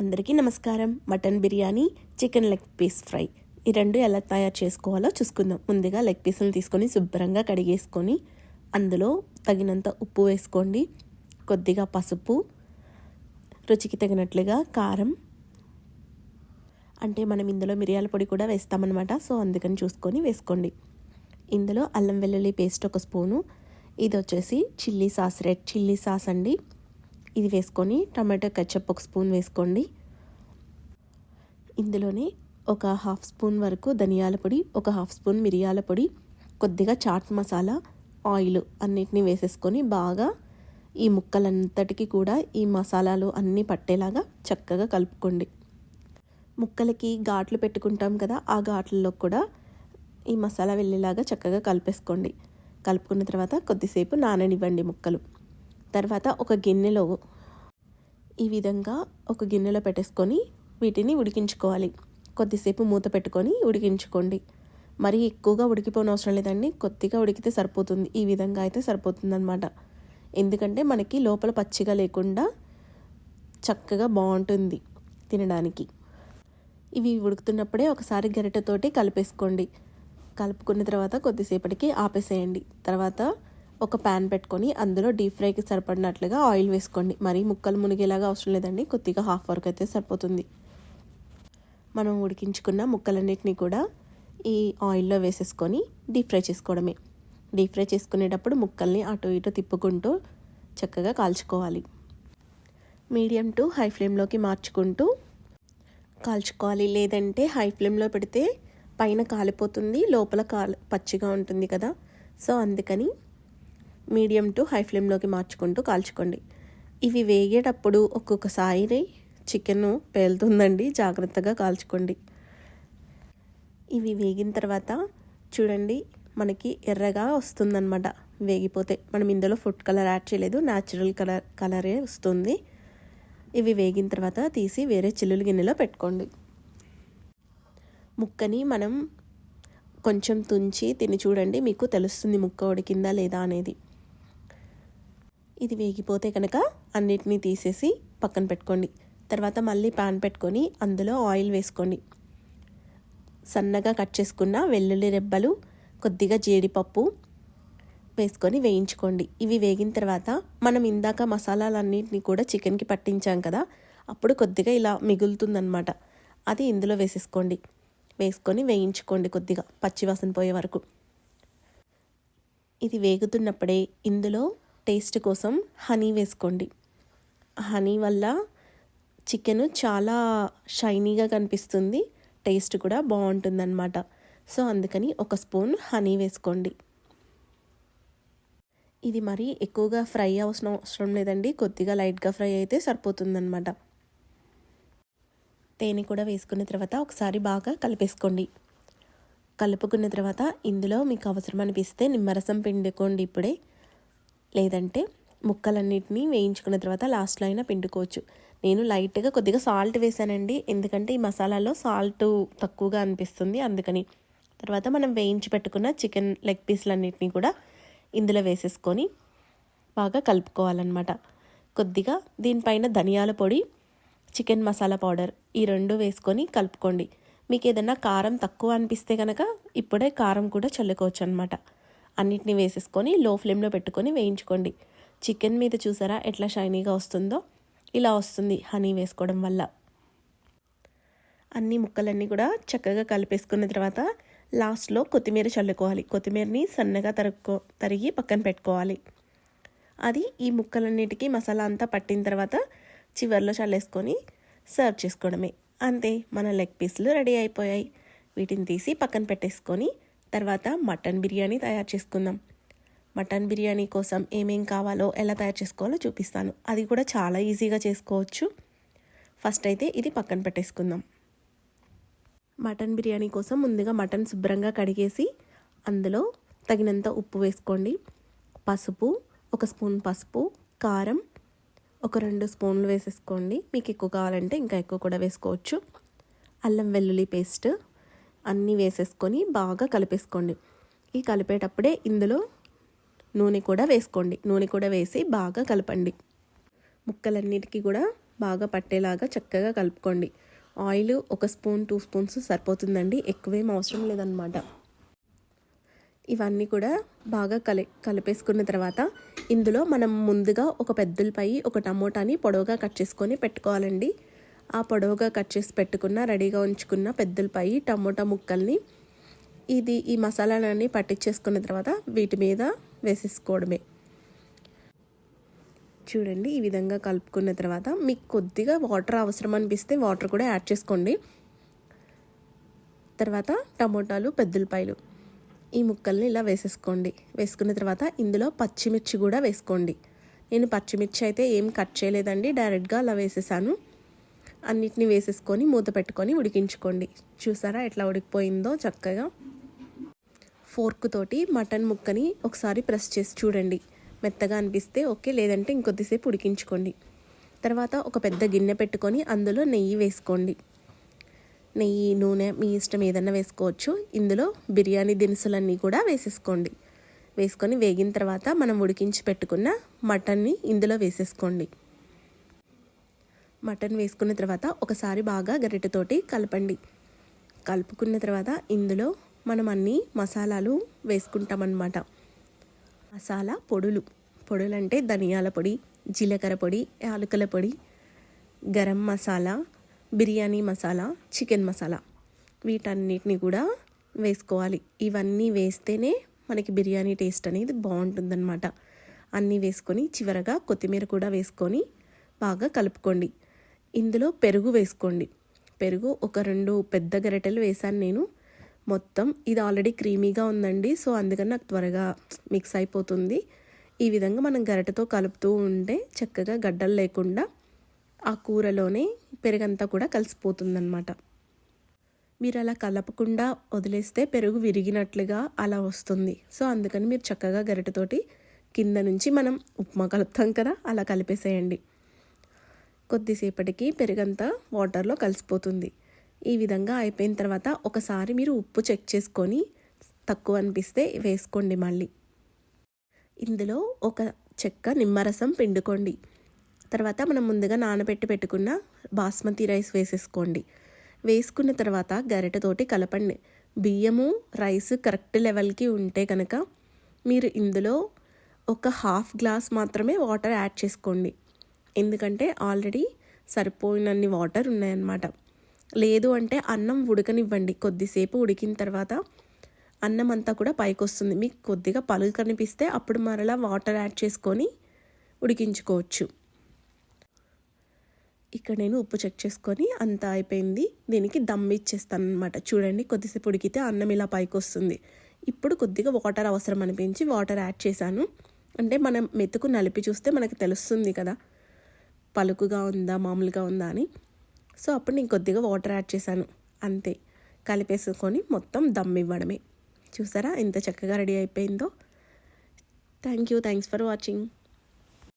అందరికీ నమస్కారం. Mutton biryani, chicken leg piece fry ఈ రెండు ఎలా తయారు చేసుకోవాలో చూసుకుందాం. ముందుగా లెగ్ పీసులు తీసుకొని శుభ్రంగా కడిగేసుకొని అందులో తగినంత ఉప్పు వేసుకోండి, కొద్దిగా పసుపు, రుచికి తగినట్లుగా కారం, అంటే మనం ఇందులో మిరియాల పొడి కూడా వేస్తామన్నమాట. సో అందుకని చూసుకొని వేసుకోండి. ఇందులో అల్లం వెల్లుల్లి పేస్ట్ 1 స్పూను, ఇది వచ్చేసి chilli sauce, red chilli sauce అండి, ఇది వేసుకొని టమాటో కెచప్ 1 స్పూన్ వేసుకోండి. ఇందులోనే ఒక 1/2 స్పూన్ వరకు ధనియాల పొడి, ఒక 1/2 స్పూన్ మిరియాల పొడి, కొద్దిగా చాట్ మసాలా, ఆయిల్ అన్నిటినీ వేసేసుకొని బాగా ఈ ముక్కలంతటికి కూడా ఈ మసాలాలు అన్నీ పట్టేలాగా చక్కగా కలుపుకోండి. ముక్కలకి ఘాట్లు పెట్టుకుంటాం కదా, ఆ ఘాట్లలో కూడా ఈ మసాలా వెళ్ళేలాగా చక్కగా కలిపేసుకోండి. కలుపుకున్న తర్వాత కొద్దిసేపు నాననివ్వండి ముక్కలు. తర్వాత ఒక గిన్నెలో ఈ విధంగా ఒక గిన్నెలో పెట్టేసుకొని వీటిని ఉడికించుకోవాలి. కొద్దిసేపు మూత పెట్టుకొని ఉడికించుకోండి. మరీ ఎక్కువగా ఉడికిపోయిన అవసరం లేదండి, కొద్దిగా ఉడికితే సరిపోతుంది. ఈ విధంగా అయితే సరిపోతుందన్నమాట. ఎందుకంటే మనకి లోపల పచ్చిగా లేకుండా చక్కగా బాగుంటుంది తినడానికి. ఇవి ఉడుకుతున్నప్పుడే ఒకసారి గరిటెతోటి కలిపేసుకోండి. కలుపుకున్న తర్వాత కొద్దిసేపటికి ఆపేసేయండి. తర్వాత ఒక ప్యాన్ పెట్టుకొని అందులో డీప్ ఫ్రైకి సరిపడినట్లుగా ఆయిల్ వేసుకోండి. మరీ ముక్కలు మునిగేలాగా అవసరం లేదండి, కొద్దిగా హాఫ్ వరకు అయితే సరిపోతుంది. మనం ఉడికించుకున్న ముక్కలన్నిటినీ కూడా ఈ ఆయిల్లో వేసేసుకొని డీప్ ఫ్రై చేసుకోవడమే. డీప్ ఫ్రై చేసుకునేటప్పుడు ముక్కల్ని అటు ఇటు తిప్పుకుంటూ చక్కగా కాల్చుకోవాలి. మీడియం టు హై ఫ్లేమ్లోకి మార్చుకుంటూ కాల్చుకోవాలి. లేదంటే హై ఫ్లేమ్లో పెడితే పైన కాలిపోతుంది, లోపల పచ్చిగా ఉంటుంది కదా. సో అందుకని మీడియం టు హై ఫ్లేమ్లోకి మార్చుకుంటూ కాల్చుకోండి. ఇవి వేగేటప్పుడు ఒక్కొక్కసారి చికెన్ పేలుతుందండి, జాగ్రత్తగా కాల్చుకోండి. ఇవి వేగిన తర్వాత చూడండి, మనకి ఎర్రగా వస్తుందన్నమాట. వేగిపోతే మనం ఇందులో ఫుడ్ కలర్ యాడ్ చేయలేదు, న్యాచురల్ కలరే వస్తుంది. ఇవి వేగిన తర్వాత తీసి వేరే చిల్లులు గిన్నెలో పెట్టుకోండి. ముక్కని మనం కొంచెం తుంచి తిని చూడండి, మీకు తెలుస్తుంది ముక్క ఉడికిందా లేదా అనేది. ఇది వేగిపోతే కనుక అన్నిటినీ తీసేసి పక్కన పెట్టుకోండి. తర్వాత మళ్ళీ ప్యాన్ పెట్టుకొని అందులో ఆయిల్ వేసుకోండి. సన్నగా కట్ చేసుకున్న వెల్లుల్లి రెబ్బలు, కొద్దిగా జీడిపప్పు వేసుకొని వేయించుకోండి. ఇవి వేగిన తర్వాత మనం ఇందాక మసాలాలన్నింటినీ కూడా చికెన్కి పట్టించాం కదా, అప్పుడు కొద్దిగా ఇలా మిగులుతుందన్నమాట. అది ఇందులో వేసేసుకోండి. వేసుకొని వేయించుకోండి కొద్దిగా పచ్చివాసన పోయే వరకు. ఇది వేగుతున్నప్పుడే ఇందులో టేస్ట్ కోసం హనీ వేసుకోండి. హనీ వల్ల చికెన్ చాలా షైనీగా కనిపిస్తుంది, టేస్ట్ కూడా బాగుంటుందన్నమాట. సో అందుకని 1 స్పూన్ హనీ వేసుకోండి. ఇది మరీ ఎక్కువగా ఫ్రై అవసరం లేదండి, కొద్దిగా లైట్గా ఫ్రై అయితే సరిపోతుందన్నమాట. తేనె కూడా వేసుకున్న తర్వాత ఒకసారి బాగా కలిపేసుకోండి. కలుపుకున్న తర్వాత ఇందులో మీకు అవసరం అనిపిస్తే నిమ్మరసం పిండుకోండి ఇప్పుడే, లేదంటే ముక్కలన్నిటినీ వేయించుకున్న తర్వాత లాస్ట్లో అయినా పిండుకోవచ్చు. నేను లైట్గా కొద్దిగా సాల్ట్ వేసానండి, ఎందుకంటే ఈ మసాలాలో సాల్ట్ తక్కువగా అనిపిస్తుంది అందుకని. తర్వాత మనం వేయించి పెట్టుకున్న చికెన్ లెగ్ పీస్లన్నిటినీ కూడా ఇందులో వేసేసుకొని బాగా కలుపుకోవాలన్నమాట. కొద్దిగా దీనిపైన ధనియాల పొడి, చికెన్ మసాలా పౌడర్ ఈ 2 వేసుకొని కలుపుకోండి. మీకు ఏదైనా కారం తక్కువ అనిపిస్తే కనుక ఇప్పుడే కారం కూడా చల్లుకోవచ్చు అనమాట. అన్నిటినీ వేసేసుకొని లో ఫ్లేమ్లో పెట్టుకొని వేయించుకోండి. చికెన్ మీద చూసారా ఎట్లా షైనీగా వస్తుందో, ఇలా వస్తుంది హనీ వేసుకోవడం వల్ల. అన్ని ముక్కలన్నీ కూడా చక్కగా కలిపేసుకున్న తర్వాత లాస్ట్లో కొత్తిమీర చల్లుకోవాలి. కొత్తిమీరని సన్నగా తరిగి పక్కన పెట్టుకోవాలి. అది ఈ ముక్కలన్నిటికీ మసాలా అంతా పట్టిన తర్వాత చివర్లో చల్లేసుకొని సర్వ్ చేసుకోవడమే. అంతే, మన లెగ్ పీస్లు రెడీ అయిపోయాయి. వీటిని తీసి పక్కన పెట్టేసుకొని తర్వాత మటన్ బిర్యానీ తయారు చేసుకుందాం. మటన్ బిర్యానీ కోసం ఏమేం కావాలో, ఎలా తయారు చేసుకోవాలో చూపిస్తాను. అది కూడా చాలా ఈజీగా చేసుకోవచ్చు. ఫస్ట్ అయితే ఇది పక్కన పెట్టేసుకుందాం. మటన్ బిర్యానీ కోసం ముందుగా మటన్ శుభ్రంగా కడిగేసి అందులో తగినంత ఉప్పు వేసుకోండి, పసుపు 1 స్పూన్ పసుపు, కారం ఒక 2 స్పూన్లు వేసేసుకోండి. మీకు ఎక్కువ కావాలంటే ఇంకా ఎక్కువ కూడా వేసుకోవచ్చు. అల్లం వెల్లుల్లి పేస్ట్ అన్నీ వేసేసుకొని బాగా కలిపేసుకోండి. ఈ కలిపేటప్పుడే ఇందులో నూనె కూడా వేసుకోండి. నూనె కూడా వేసి బాగా కలపండి. ముక్కలన్నిటికీ కూడా బాగా పట్టేలాగా చక్కగా కలుపుకోండి. ఆయిల్ 1 స్పూన్ 2 స్పూన్స్ సరిపోతుందండి, ఎక్కువేం అవసరం లేదనమాట. ఇవన్నీ కూడా బాగా కలిపేసుకున్న తర్వాత ఇందులో మనం ముందుగా ఒక పెద్దలపై ఒక టమోటాని పొడవుగా కట్ చేసుకొని పెట్టుకోవాలండి. ఆ పొడవుగా కట్ చేసి పెట్టుకున్న రెడీగా ఉంచుకున్న పెద్దలపై టమోటా ముక్కల్ని ఈ మసాలాలన్నీ పట్టించేసుకున్న తర్వాత వీటి మీద వేసేసుకోవడమే. చూడండి, ఈ విధంగా కలుపుకున్న తర్వాత మీకు కొద్దిగా వాటర్ అవసరం అనిపిస్తే వాటర్ కూడా యాడ్ చేసుకోండి. తర్వాత టమోటాలు పెద్దలపాయలు ఈ ముక్కల్ని ఇలా వేసేసుకోండి. వేసుకున్న తర్వాత ఇందులో పచ్చిమిర్చి కూడా వేసుకోండి. నేను పచ్చిమిర్చి అయితే ఏం కట్ చేయలేదండి, డైరెక్ట్గా అలా వేసేసాను. అన్నిటినీ వేసేసుకొని మూత పెట్టుకొని ఉడికించుకోండి. చూసారా ఎట్లా ఉడికిపోయిందో చక్కగా. ఫోర్క్ తోటి మటన్ ముక్కని ఒకసారి ప్రెస్ చేసి చూడండి, మెత్తగా అనిపిస్తే ఓకే, లేదంటే ఇంకొద్దిసేపు ఉడికించుకోండి. తర్వాత ఒక పెద్ద గిన్నె పెట్టుకొని అందులో నెయ్యి వేసుకోండి. నెయ్యి, నూనె మీ ఇష్టం ఏదన్నా వేసుకోవచ్చు. ఇందులో బిర్యానీ దినుసులన్నీ కూడా వేసేసుకోండి. వేసుకొని వేగిన తర్వాత మనం ఉడికించి పెట్టుకున్న మటన్ని ఇందులో వేసేసుకోండి. మటన్ వేసుకున్న తర్వాత ఒకసారి బాగా గరిటెతోటి కలపండి. కలుపుకున్న తర్వాత ఇందులో మనం అన్ని మసాలాలు వేసుకుంటామన్నమాట. మసాలా పొడులు అంటే ధనియాల పొడి, జీలకర్ర పొడి, యాలకుల పొడి, గరం మసాలా, బిర్యానీ మసాలా, చికెన్ మసాలా, వీటన్నిటిని కూడా వేసుకోవాలి. ఇవన్నీ వేస్తేనే మనకి బిర్యానీ టేస్ట్ అనేది బాగుంటుందన్నమాట. అన్నీ వేసుకొని చివరగా కొత్తిమీర కూడా వేసుకొని బాగా కలుపుకోండి. ఇందులో పెరుగు వేసుకోండి. పెరుగు ఒక 2 పెద్ద గరిటెలు వేసాను నేను. మొత్తం ఇది ఆల్రెడీ క్రీమీగా ఉందండి, సో అందుకని నాకు త్వరగా మిక్స్ అయిపోతుంది. ఈ విధంగా మనం గరిటెతో కలుపుతూ ఉంటే చక్కగా గడ్డలు లేకుండా ఆ కూరలోనే పెరుగంతా కూడా కలిసిపోతుందన్నమాట. మీరు అలా కలపకుండా వదిలేస్తే పెరుగు విరిగినట్లుగా అలా వస్తుంది. సో అందుకని మీరు చక్కగా గరిటెతోటి కింద నుంచి మనం ఉప్మా కలుపుతాం కదా, అలా కలిపేసేయండి. కొద్దిసేపటికి పెరుగంతా వాటర్లో కలిసిపోతుంది. ఈ విధంగా అయిపోయిన తర్వాత ఒకసారి మీరు ఉప్పు చెక్ చేసుకొని తక్కువ అనిపిస్తే వేసుకోండి. మళ్ళీ ఇందులో ఒక చెక్క నిమ్మరసం పిండుకోండి. తర్వాత మనం ముందుగా నానబెట్టి పెట్టుకున్న బాస్మతి రైస్ వేసేసుకోండి. వేసుకున్న తర్వాత గరిటెతోటి కలపండి. బియ్యము రైస్ కరెక్ట్ లెవెల్కి ఉంటే కనుక మీరు ఇందులో ఒక 1/2 గ్లాస్ మాత్రమే వాటర్ యాడ్ చేసుకోండి. ఎందుకంటే ఆల్రెడీ సరిపోయినన్ని వాటర్ ఉన్నాయన్నమాట. లేదు అంటే అన్నం ఉడకనివ్వండి. కొద్దిసేపు ఉడికిన తర్వాత అన్నం అంతా కూడా పైకి వస్తుంది. మీకు కొద్దిగా పలుకు కనిపిస్తే అప్పుడు మరలా వాటర్ యాడ్ చేసుకొని ఉడికించుకోవచ్చు. ఇక్కడ నేను ఉప్పు చెక్ చేసుకొని అంతా అయిపోయింది. దీనికి దమ్ ఇచ్చేస్తాను అనమాట. చూడండి, కొద్దిసేపు ఉడికితే అన్నం ఇలా పైకి వస్తుంది. ఇప్పుడు కొద్దిగా వాటర్ అవసరం అనిపించి వాటర్ యాడ్ చేశాను. అంటే మనం మెతుకు నలిపి చూస్తే మనకు తెలుస్తుంది కదా పలుకుగా ఉందా మామూలుగా ఉందా అని. సో అప్పుడు నేను కొద్దిగా వాటర్ యాడ్ చేశాను. అంతే, కలిపేసుకొని మొత్తం దమ్ ఇవ్వడమే. చూసారా ఎంత చక్కగా రెడీ అయిపోయిందో. Thanks for watching.